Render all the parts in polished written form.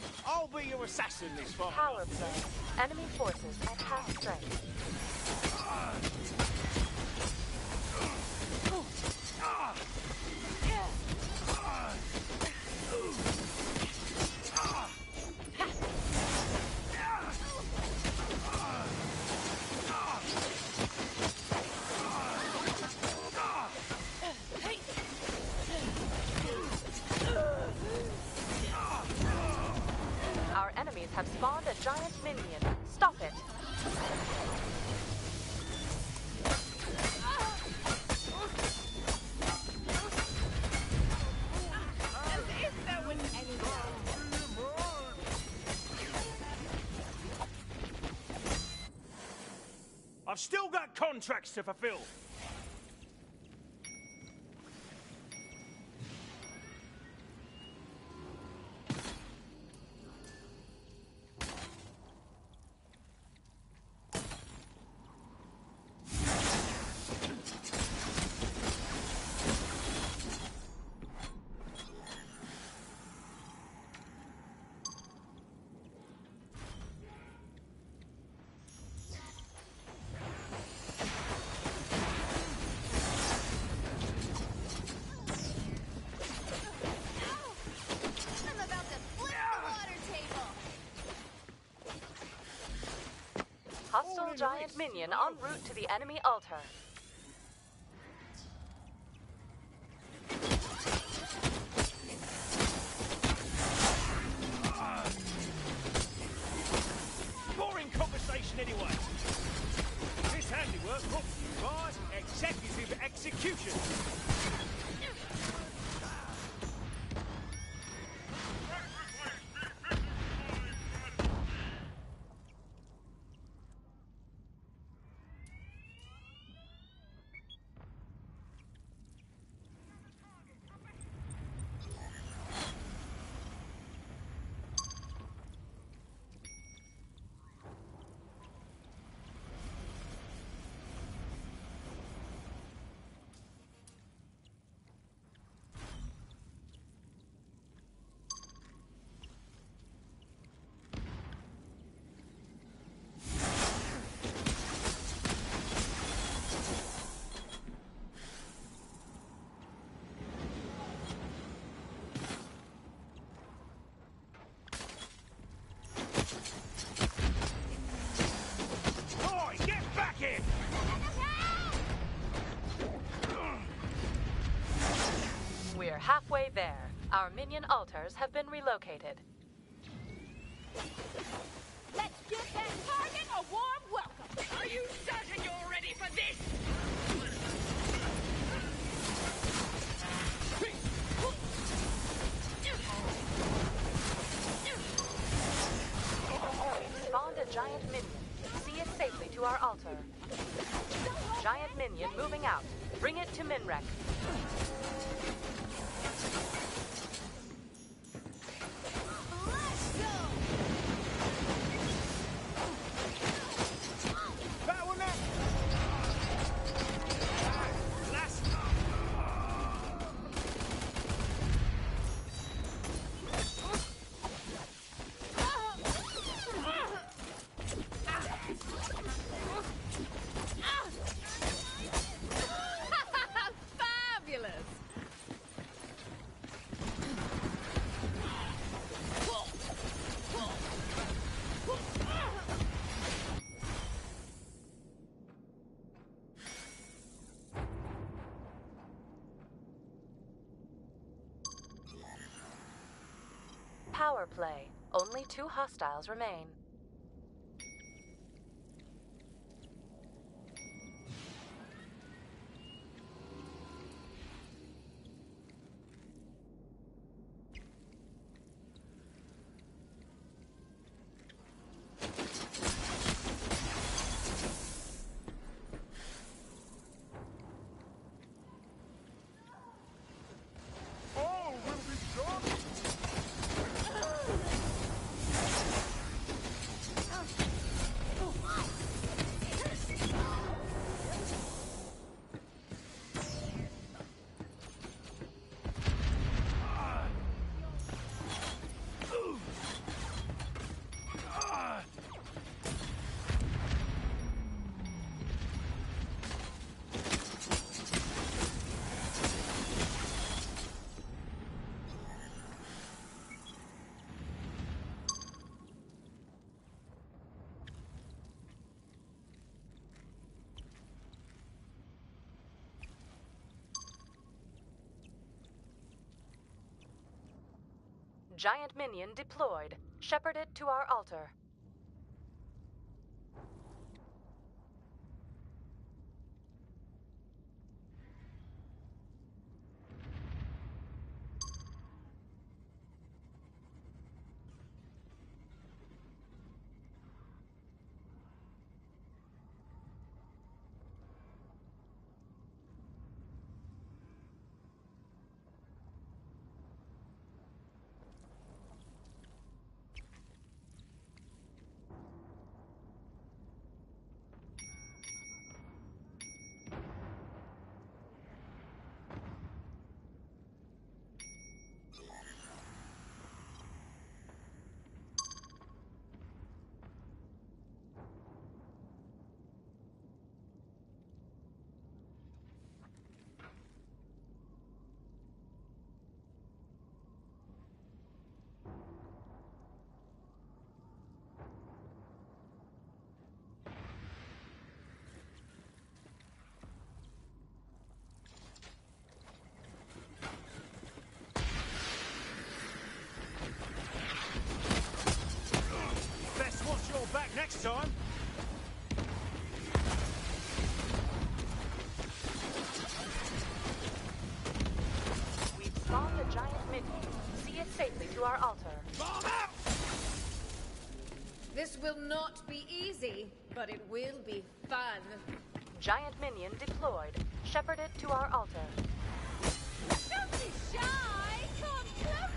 then. I'll be your assassin this time. Power play. Enemy forces at half strength. Our enemies have spawned a giant minion. Stop it! As if there was anyone. I've still got contracts to fulfill. Hostile giant minion en route to the enemy altar. Boring conversation anyway. This handiwork brought to you by Executive Execution. We're halfway there. Our minion altars have been relocated. Let's give that target a warm welcome. Are you certain you're ready for this? Spawned a giant minion. See it safely to our altar. Giant minion moving out. Bring it to Minrek. Power play. Only 2 hostiles remain. Giant minion deployed. Shepherd it to our altar. Best watch your back next time. We've spawned a giant minion. See it safely to our altar. Bomb out! This will not be easy, but it will be fun. Giant minion deployed. Shepherd it to our altar. Don't be shy! Come closer!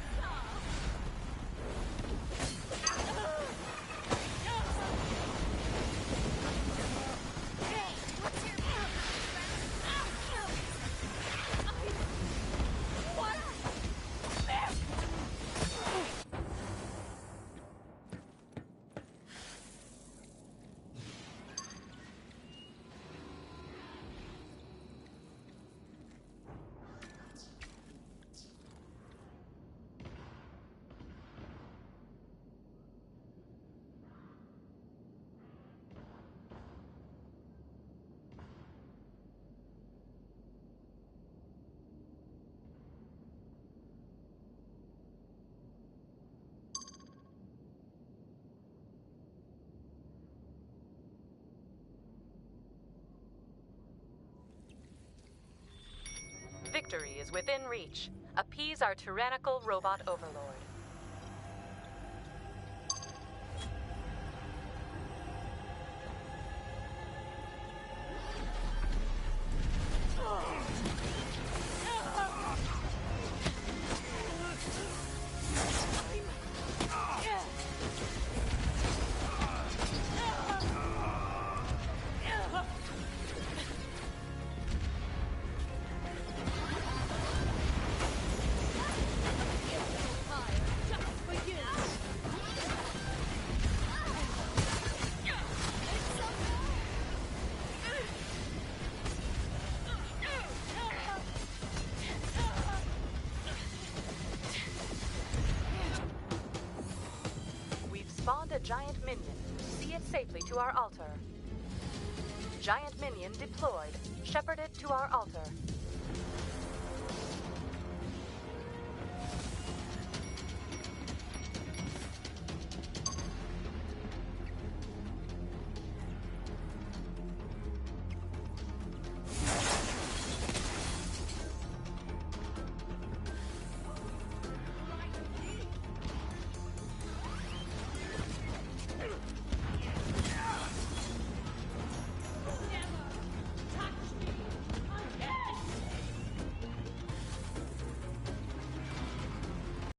Victory is within reach. Appease our tyrannical robot overlord. Spawned a giant minion. See it safely to our altar. Giant minion deployed. Shepherd it to our altar.